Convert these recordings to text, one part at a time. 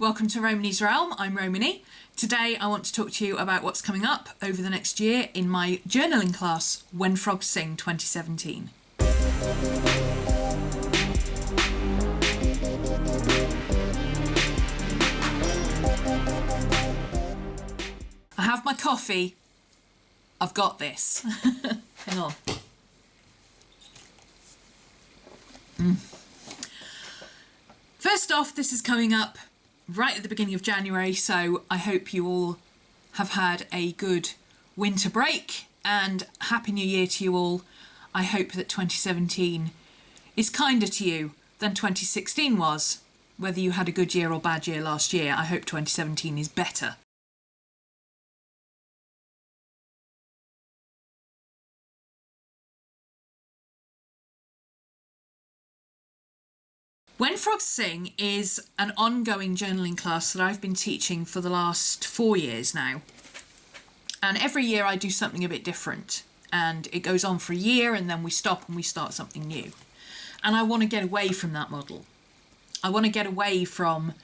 Welcome to RhomanysRealm, I'm Rhomany. Today I want to talk to you about what's coming up over the next year in my journaling class, When Frogs Sing 2017. I have my coffee. I've got this. Hang on. First off, this is coming up right at the beginning of January, so I hope you all have had a good winter break and Happy New Year to you all. I hope that 2017 is kinder to you than 2016 was. Whether you had a good year or bad year last year, I hope 2017 is better. When Frogs Sing is an ongoing journaling class that I've been teaching for the last 4 years now. And every year I do something a bit different. And it goes on for a year and then we stop and we start something new. And I want to get away from that model. I want to get away from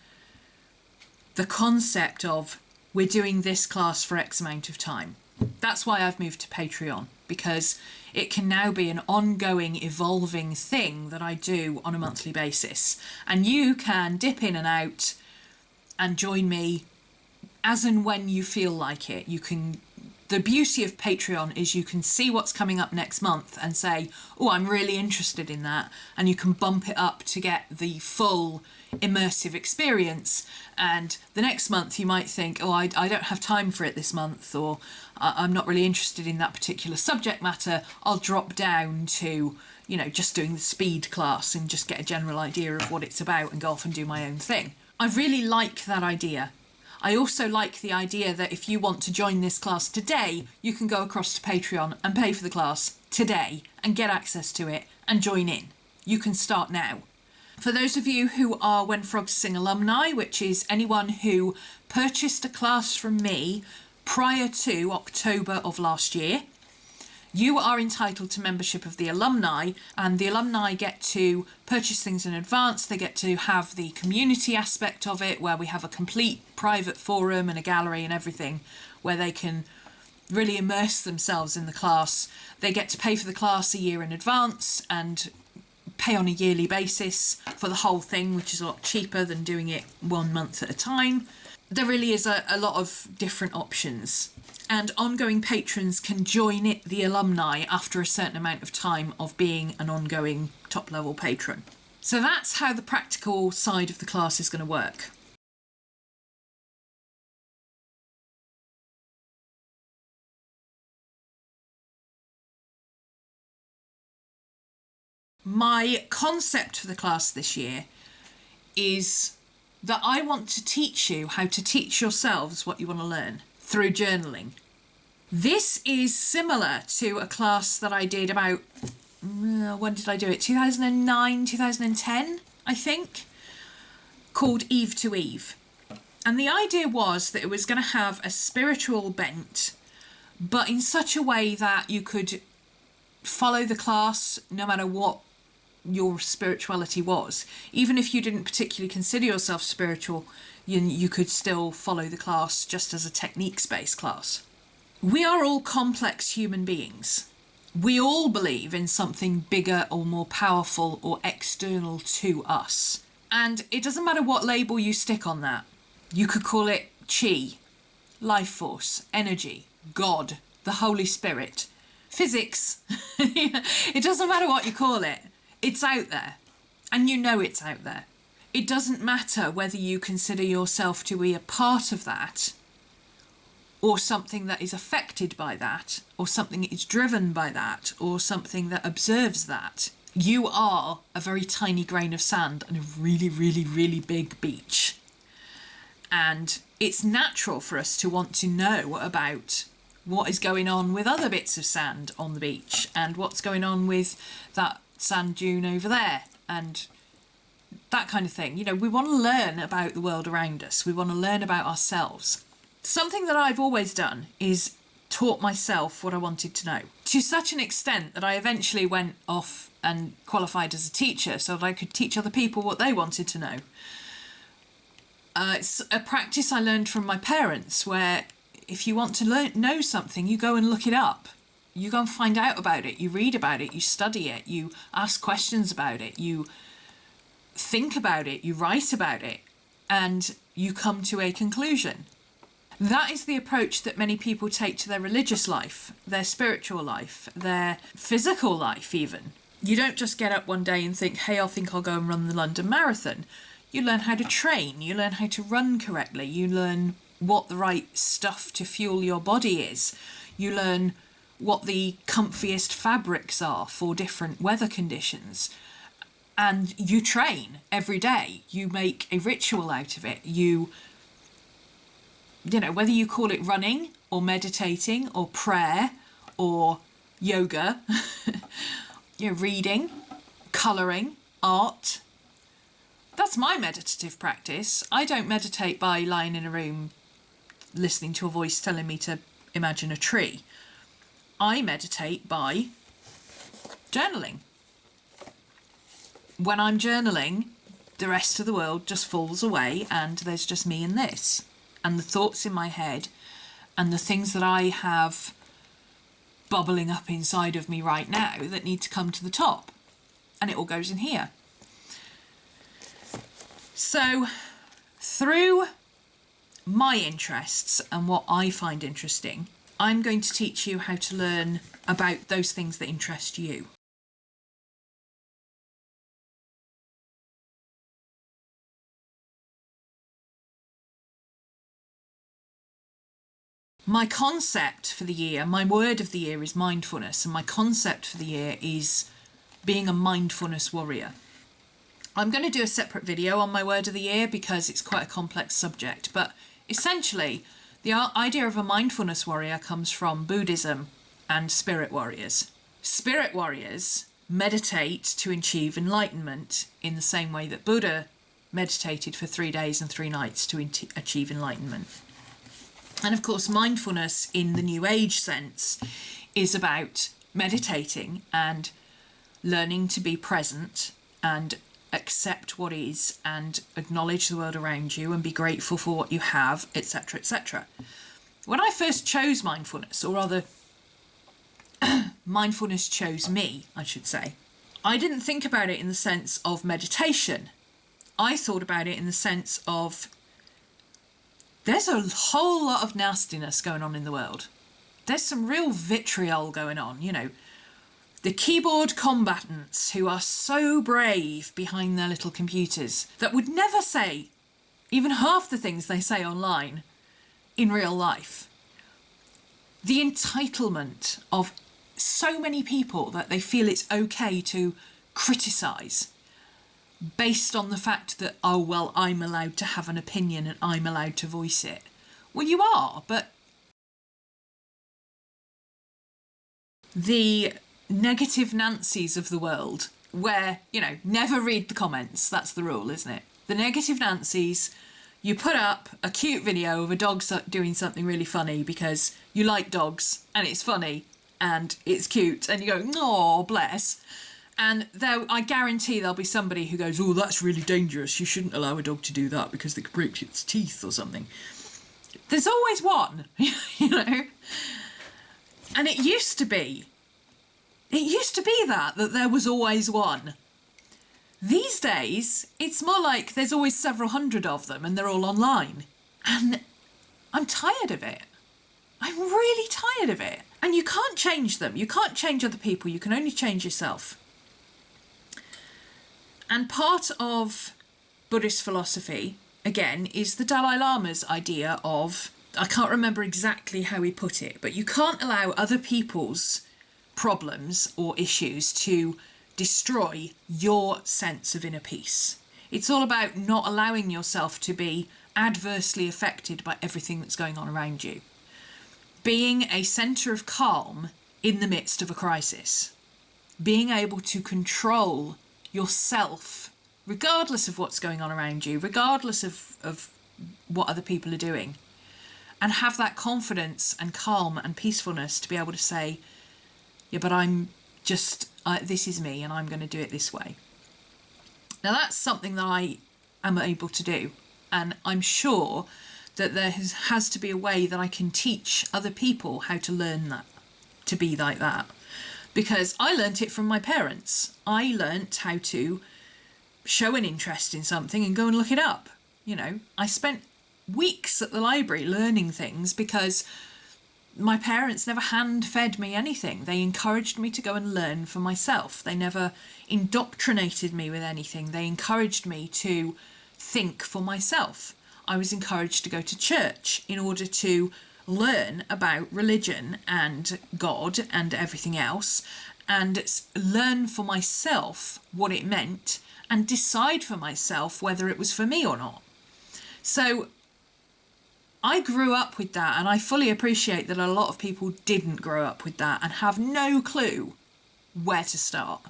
the concept of we're doing this class for X amount of time. That's why I've moved to Patreon, because it can now be an ongoing, evolving thing that I do on a monthly basis. And you can dip in and out and join me as and when you feel like it. The beauty of Patreon is you can see what's coming up next month and say, oh, I'm really interested in that. And you can bump it up to get the full immersive experience. And the next month you might think, oh, I don't have time for it this month, or I'm not really interested in that particular subject matter. I'll drop down to, just doing the speed class and just get a general idea of what it's about and go off and do my own thing. I really like that idea. I also like the idea that if you want to join this class today, you can go across to Patreon and pay for the class today and get access to it and join in. You can start now. For those of you who are When Frogs Sing alumni, which is anyone who purchased a class from me prior to October of last year, you are entitled to membership of the alumni, and the alumni get to purchase things in advance. They get to have the community aspect of it, where we have a complete private forum and a gallery and everything, where they can really immerse themselves in the class. They get to pay for the class a year in advance and pay on a yearly basis for the whole thing, which is a lot cheaper than doing it 1 month at a time. There really is a lot of different options. And ongoing patrons can join the alumni after a certain amount of time of being an ongoing top-level patron. So that's how the practical side of the class is going to work. My concept for the class this year is that I want to teach you how to teach yourselves what you want to learn through journaling. This is similar to a class that I did about, when did I do it? 2009, 2010, I think, called Eve to Eve. And the idea was that it was going to have a spiritual bent, but in such a way that you could follow the class no matter what your spirituality was. Even if you didn't particularly consider yourself spiritual, you could still follow the class just as a techniques-based class. We are all complex human beings. We all believe in something bigger or more powerful or external to us. And it doesn't matter what label you stick on that. You could call it chi, life force, energy, God, the Holy Spirit, physics. It doesn't matter what you call it. It's out there. And you know it's out there. It doesn't matter whether you consider yourself to be a part of that, or something that is affected by that, or something that is driven by that, or something that observes that. You are a very tiny grain of sand on a really, really, really big beach. And it's natural for us to want to know about what is going on with other bits of sand on the beach, and what's going on with that sand dune over there, and that kind of thing. We want to learn about the world around us. We want to learn about ourselves. Something that I've always done is taught myself what I wanted to know, to such an extent that I eventually went off and qualified as a teacher so that I could teach other people what they wanted to know. It's a practice I learned from my parents, where if you want to know something, you go and look it up. You go and find out about it. You read about it. You study it. You ask questions about it. You think about it. You write about it. And you come to a conclusion. That is the approach that many people take to their religious life, their spiritual life, their physical life even. You don't just get up one day and think, hey, I think I'll go and run the London Marathon. You learn how to train. You learn how to run correctly. You learn what the right stuff to fuel your body is. You learn what the comfiest fabrics are for different weather conditions. And you train every day. You make a ritual out of it. You know, whether you call it running or meditating or prayer or yoga, you know, reading, colouring, art. That's my meditative practice. I don't meditate by lying in a room listening to a voice telling me to imagine a tree. I meditate by journaling. When I'm journaling, the rest of the world just falls away and there's just me and this. And the thoughts in my head and the things that I have bubbling up inside of me right now that need to come to the top. And it all goes in here. So, through my interests and what I find interesting, I'm going to teach you how to learn about those things that interest you. My concept for the year, my word of the year is mindfulness, and my concept for the year is being a mindfulness warrior. I'm going to do a separate video on my word of the year because it's quite a complex subject, but essentially the idea of a mindfulness warrior comes from Buddhism and spirit warriors. Spirit warriors meditate to achieve enlightenment in the same way that Buddha meditated for 3 days and 3 nights to achieve enlightenment. And of course, mindfulness in the New Age sense is about meditating and learning to be present and accept what is and acknowledge the world around you and be grateful for what you have, etc., etc. When I first chose mindfulness, or rather, mindfulness chose me, I should say, I didn't think about it in the sense of meditation. I thought about it in the sense of there's a whole lot of nastiness going on in the world. There's some real vitriol going on, you know. The keyboard combatants who are so brave behind their little computers that would never say even half the things they say online in real life. The entitlement of so many people that they feel it's okay to criticise based on the fact that, oh, well, I'm allowed to have an opinion and I'm allowed to voice it. Well, you are, but the negative Nancys of the world, where, you know, never read the comments, that's the rule, isn't it? The negative Nancys, you put up a cute video of a dog doing something really funny because you like dogs and it's funny and it's cute and you go, oh, bless. And I guarantee there'll be somebody who goes, oh, that's really dangerous. You shouldn't allow a dog to do that because it could break its teeth or something. There's always one, you know? And it used to be that there was always one. These days, it's more like there's always several hundred of them and they're all online. And I'm tired of it. I'm really tired of it. And you can't change them. You can't change other people. You can only change yourself. And part of Buddhist philosophy, again, is the Dalai Lama's idea of, I can't remember exactly how he put it, but you can't allow other people's problems or issues to destroy your sense of inner peace. It's all about not allowing yourself to be adversely affected by everything that's going on around you. Being a centre of calm in the midst of a crisis. Being able to control yourself, regardless of what's going on around you, regardless of what other people are doing. And have that confidence and calm and peacefulness to be able to say, yeah, but this is me and I'm going to do it this way. Now that's something that I am able to do. And I'm sure that there has to be a way that I can teach other people how to learn that, to be like that. Because I learnt it from my parents. I learnt how to show an interest in something and go and look it up. You know, I spent weeks at the library learning things because my parents never hand-fed me anything. They encouraged me to go and learn for myself. They never indoctrinated me with anything. They encouraged me to think for myself. I was encouraged to go to church in order to learn about religion and God and everything else, and learn for myself what it meant and decide for myself whether it was for me or not. So I grew up with that, and I fully appreciate that a lot of people didn't grow up with that and have no clue where to start.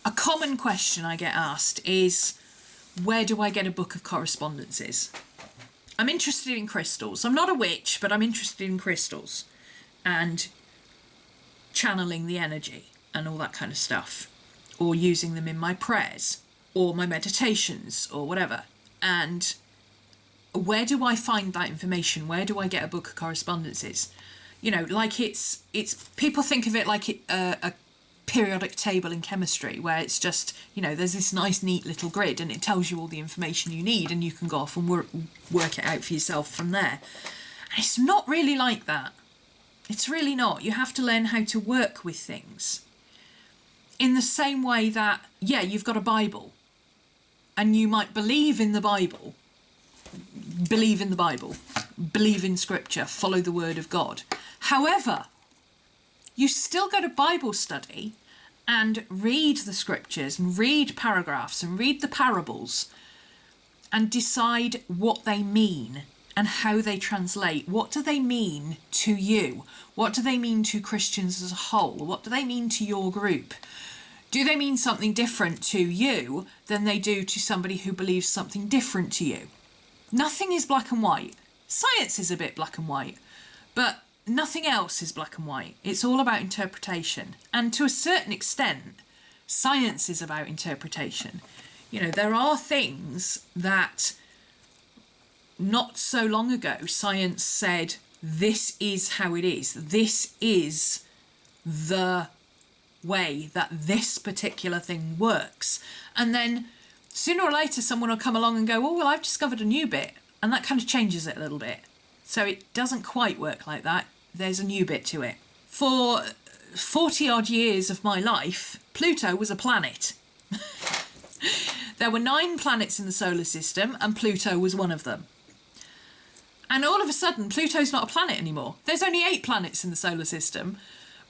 A common question I get asked is, where do I get a book of correspondences? I'm interested in crystals. I'm not a witch, but I'm interested in crystals and channeling the energy and all that kind of stuff, or using them in my prayers or my meditations or whatever. And where do I find that information? Where do I get a book of correspondences? You know, like it's people think of it like a periodic table in chemistry, where it's just, you know, there's this nice neat little grid and it tells you all the information you need and you can go off and work it out for yourself from there. And it's not really like that. It's really not. You have to learn how to work with things. In the same way that, yeah, you've got a Bible and you might believe in the Bible, believe in scripture, follow the word of God. However, you still go to Bible study and read the scriptures and read paragraphs and read the parables and decide what they mean and how they translate. What do they mean to you? What do they mean to Christians as a whole? What do they mean to your group? Do they mean something different to you than they do to somebody who believes something different to you? Nothing is black and white. Science is a bit black and white, but nothing else is black and white. It's all about interpretation. And to a certain extent, science is about interpretation. You know, there are things that not so long ago science said, this is how it is. This is the way that this particular thing works. And then sooner or later someone will come along and go, oh, well, I've discovered a new bit. And that kind of changes it a little bit. So it doesn't quite work like that. There's a new bit to it. For 40 odd years of my life, Pluto was a planet. There were 9 planets in the solar system and Pluto was one of them. And all of a sudden, Pluto's not a planet anymore. There's only 8 planets in the solar system,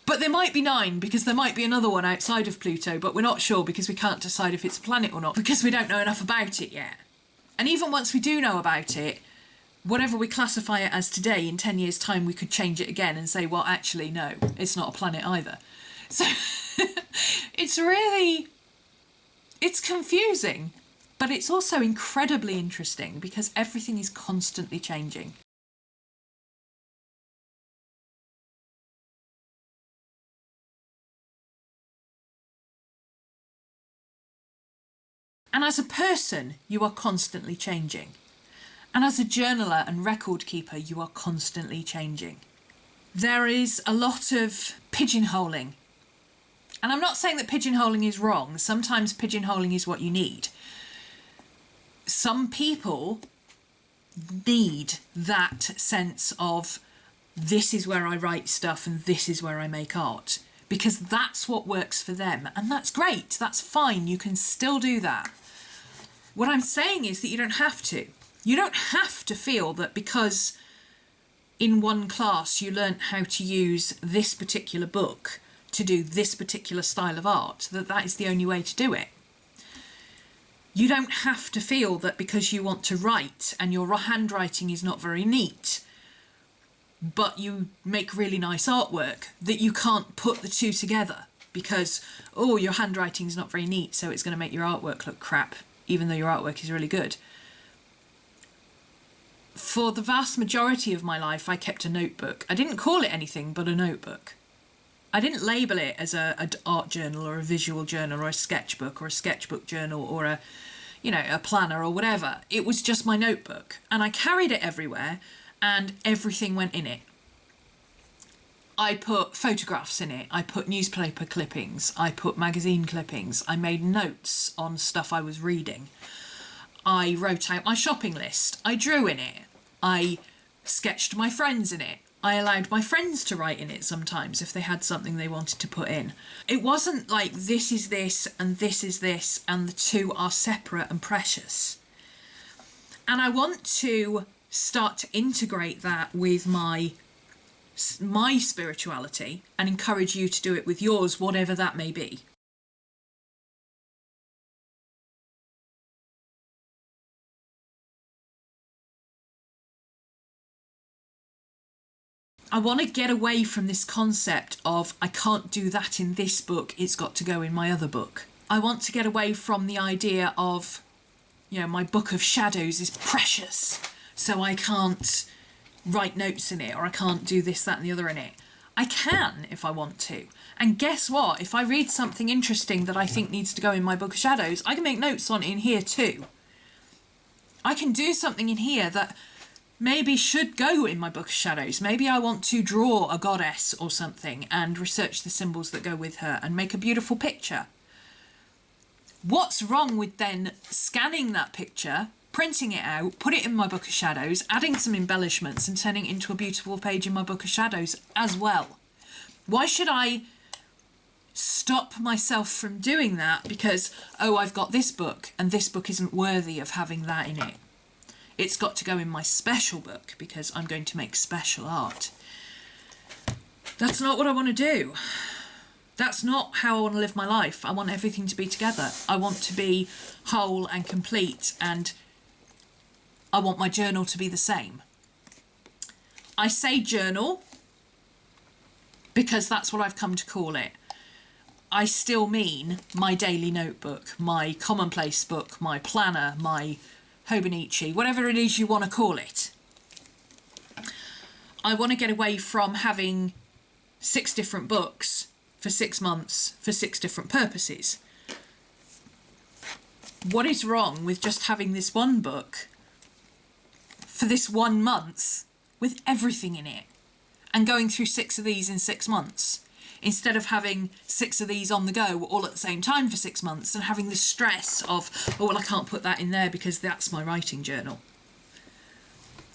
but there might be 9 because there might be another one outside of Pluto, but we're not sure because we can't decide if it's a planet or not because we don't know enough about it yet. And even once we do know about it, whatever we classify it as today, in 10 years' time, we could change it again and say, well, actually, no, it's not a planet either. So it's confusing, but it's also incredibly interesting because everything is constantly changing. And as a person, you are constantly changing. And as a journaler and record keeper, you are constantly changing. There is a lot of pigeonholing. And I'm not saying that pigeonholing is wrong. Sometimes pigeonholing is what you need. Some people need that sense of, this is where I write stuff and this is where I make art, because that's what works for them. And that's great. That's fine. You can still do that. What I'm saying is that you don't have to. You don't have to feel that because in one class you learnt how to use this particular book to do this particular style of art, that is the only way to do it. You don't have to feel that because you want to write and your handwriting is not very neat, but you make really nice artwork, that you can't put the two together because, oh, your handwriting is not very neat, so it's going to make your artwork look crap, even though your artwork is really good. for the vast majority of my life, I kept a notebook. I didn't call it anything but a notebook. I didn't label it as an art journal or a visual journal or a sketchbook or a sketchbook journal or a planner or whatever. It was just my notebook, and I carried it everywhere, and everything went in it. I put photographs in it, I put newspaper clippings, I put magazine clippings, I made notes on stuff I was reading. I wrote out my shopping list, I drew in it, I sketched my friends in it, I allowed my friends to write in it sometimes if they had something they wanted to put in. It wasn't like this is this and this is this and the two are separate and precious. And I want to start to integrate that with my spirituality and encourage you to do it with yours, whatever that may be. I want to get away from this concept of I can't do that in this book, it's got to go in my other book. I want to get away from the idea of, my book of shadows is precious, so I can't write notes in it, or I can't do this, that and the other in it. I can if I want to. And guess what? If I read something interesting that I think needs to go in my book of shadows, I can make notes on it in here too. I can do something in here that maybe should go in my book of shadows. Maybe I want to draw a goddess or something and research the symbols that go with her and make a beautiful picture. What's wrong with then scanning that picture, printing it out, put it in my book of shadows, adding some embellishments and turning it into a beautiful page in my book of shadows as well? Why should I stop myself from doing that because, I've got this book and this book isn't worthy of having that in it? It's got to go in my special book because I'm going to make special art. That's not what I want to do. That's not how I want to live my life. I want everything to be together. I want to be whole and complete, and I want my journal to be the same. I say journal because that's what I've come to call it. I still mean my daily notebook, my commonplace book, my planner, my Hobonichi, whatever it is you want to call it. I want to get away from having 6 different books for 6 months for 6 different purposes. What is wrong with just having this one book for this 1 month with everything in it and going through 6 of these in 6 months, instead of having 6 of these on the go all at the same time for 6 months and having the stress of, I can't put that in there because that's my writing journal.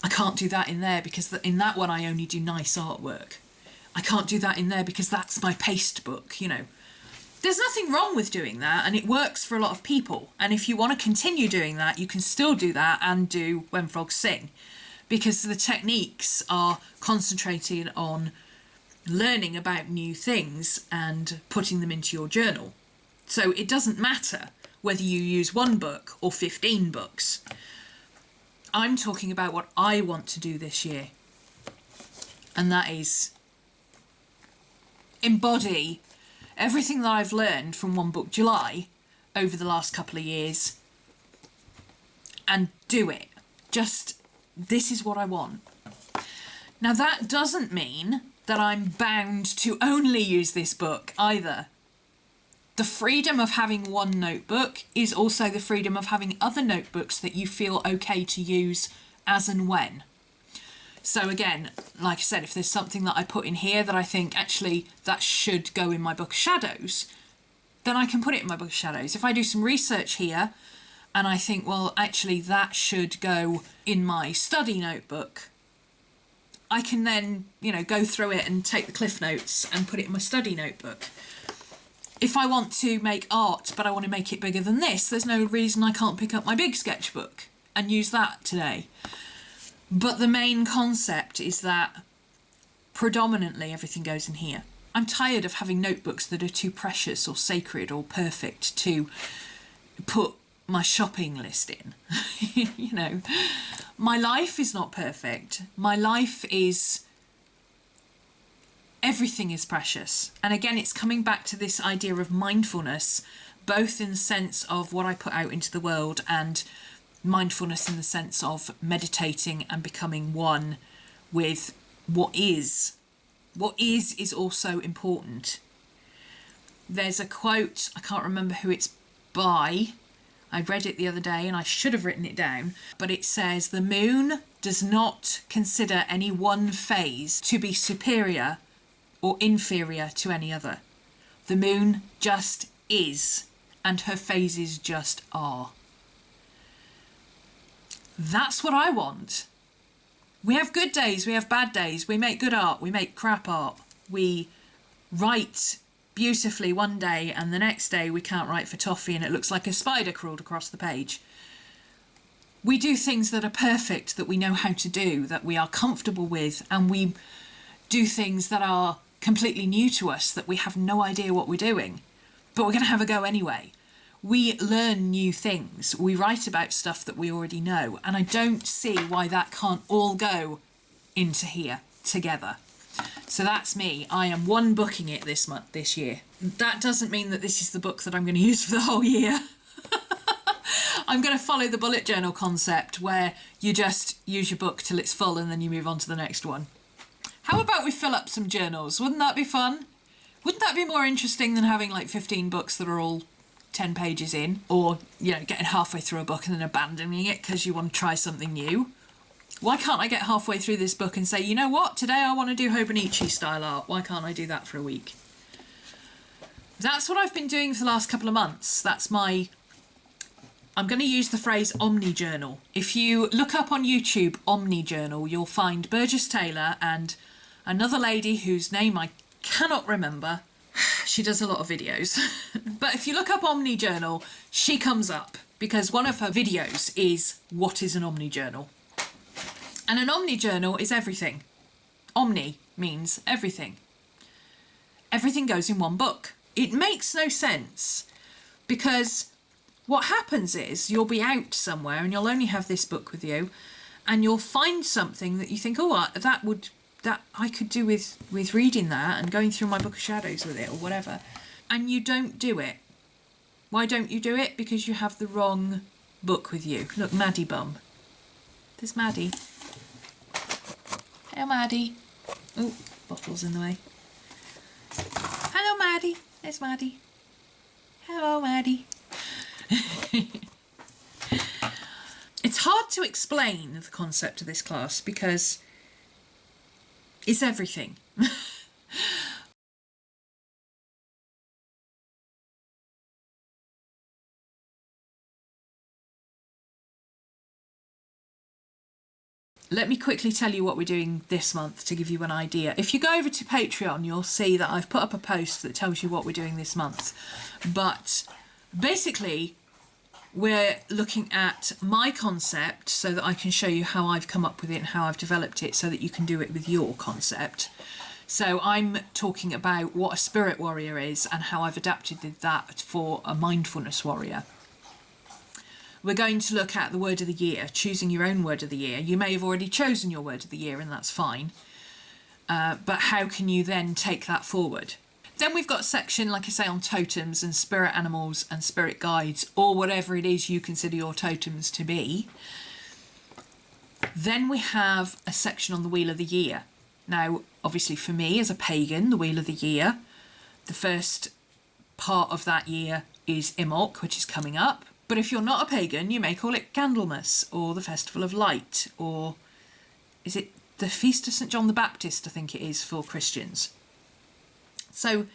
I can't do that in there because in that one I only do nice artwork. I can't do that in there because that's my paste book, There's nothing wrong with doing that, and it works for a lot of people. And if you want to continue doing that, you can still do that and do When Frogs Sing, because the techniques are concentrated on learning about new things and putting them into your journal. So it doesn't matter whether you use 1 book or 15 books. I'm talking about what I want to do this year, and that is embody everything that I've learned from One Book July over the last couple of years and do it. This is what I want. Now that doesn't mean that I'm bound to only use this book either. The freedom of having 1 notebook is also the freedom of having other notebooks that you feel okay to use as and when. So again, like I said, if there's something that I put in here that I think actually that should go in my book of shadows, then I can put it in my book of shadows. If I do some research here and I think, actually that should go in my study notebook, I can then, go through it and take the cliff notes and put it in my study notebook. If I want to make art, but I want to make it bigger than this, there's no reason I can't pick up my big sketchbook and use that today. But the main concept is that predominantly everything goes in here. I'm tired of having notebooks that are too precious or sacred or perfect to put my shopping list in. My life is not perfect. My life is... everything is precious. And again, it's coming back to this idea of mindfulness, both in the sense of what I put out into the world and mindfulness in the sense of meditating and becoming one with what is. What is also important. There's a quote, I can't remember who it's by. I read it the other day and I should have written it down, but it says, "The moon does not consider any one phase to be superior or inferior to any other. The moon just is, and her phases just are." That's what I want. We have good days, we have bad days, we make good art, we make crap art. We write beautifully one day and the next day we can't write for toffee and it looks like a spider crawled across the page. We do things that are perfect, that we know how to do, that we are comfortable with, and we do things that are completely new to us, that we have no idea what we're doing, but we're going to have a go anyway. We learn new things. We write about stuff that we already know, and I don't see why that can't all go into here together. So that's me. I am one booking it this year. That doesn't mean that this is the book that I'm going to use for the whole year. I'm going to follow the bullet journal concept where you just use your book till it's full and then you move on to the next one. How about we fill up some journals? Wouldn't that be fun? Wouldn't that be more interesting than having like 15 books that are all 10 pages in, or, you know, getting halfway through a book and then abandoning it because you want to try something new? Why can't I get halfway through this book and say, you know what, today I want to do Hobonichi style art. Why can't I do that for a week? That's what I've been doing for the last couple of months. I'm going to use the phrase omni journal. If you look up on YouTube omni journal, you'll find Burgess Taylor and another lady whose name I cannot remember. She does a lot of videos. But if you look up omni journal, she comes up because one of her videos is what is an omni journal. And an omni journal is everything. Omni means everything. Everything goes in one book. It makes no sense because what happens is you'll be out somewhere and you'll only have this book with you, and you'll find something that you think, oh, that I could do with reading that and going through my book of shadows with it or whatever, and you don't do it. Why don't you do it? Because you have the wrong book with you. Look, Maddie bum. There's Maddie. Hello, Maddie. Oh, bottle's in the way. Hello, Maddie. There's Maddie. Hello, Maddie. It's hard to explain the concept of this class because it's everything. Let me quickly tell you what we're doing this month to give you an idea. If you go over to Patreon, you'll see that I've put up a post that tells you what we're doing this month. But basically, we're looking at my concept so that I can show you how I've come up with it and how I've developed it so that you can do it with your concept. So I'm talking about what a spirit warrior is and how I've adapted that for a mindfulness warrior. We're going to look at the word of the year, choosing your own word of the year. You may have already chosen your word of the year and that's fine. But how can you then take that forward? Then we've got a section, like I say, on totems and spirit animals and spirit guides, or whatever it is you consider your totems to be. Then we have a section on the wheel of the year. Now, obviously for me as a pagan, the wheel of the year, the first part of that year is Imbolc, which is coming up. But if you're not a pagan, you may call it Candlemas or the Festival of Light, or is it the Feast of St. John the Baptist, I think it is for Christians. So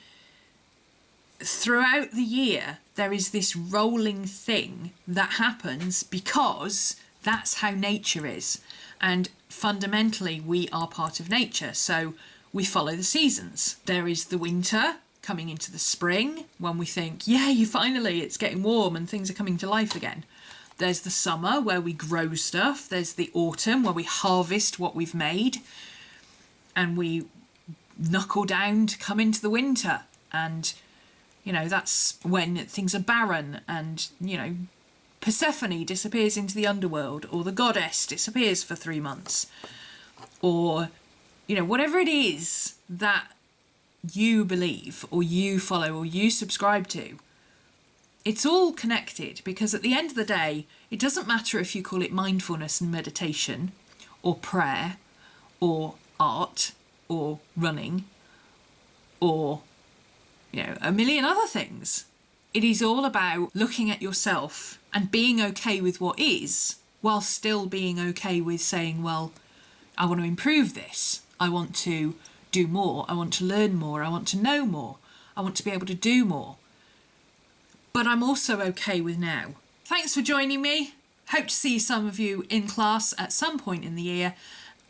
throughout the year, there is this rolling thing that happens because that's how nature is. And fundamentally, we are part of nature. So we follow the seasons. There is the winter coming into the spring when we think, yay, finally, it's getting warm and things are coming to life again. There's the summer where we grow stuff. There's the autumn where we harvest what we've made and we knuckle down to come into the winter. And, you know, that's when things are barren and, you know, Persephone disappears into the underworld, or the goddess disappears for 3 months, or, you know, whatever it is that you believe or you follow or you subscribe to, It's all connected, because at the end of the day, it doesn't matter if you call it mindfulness and meditation, or prayer, or art, or running, or, you know, a million other things. It is all about looking at yourself and being okay with what is, while still being okay with saying, well, I want to improve this. I want to do more. I want to learn more. I want to know more. I want to be able to do more. But I'm also okay with now. Thanks for joining me. Hope to see some of you in class at some point in the year,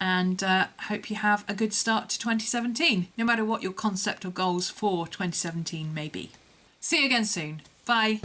and hope you have a good start to 2017, no matter what your concept or goals for 2017 may be. See you again soon. Bye.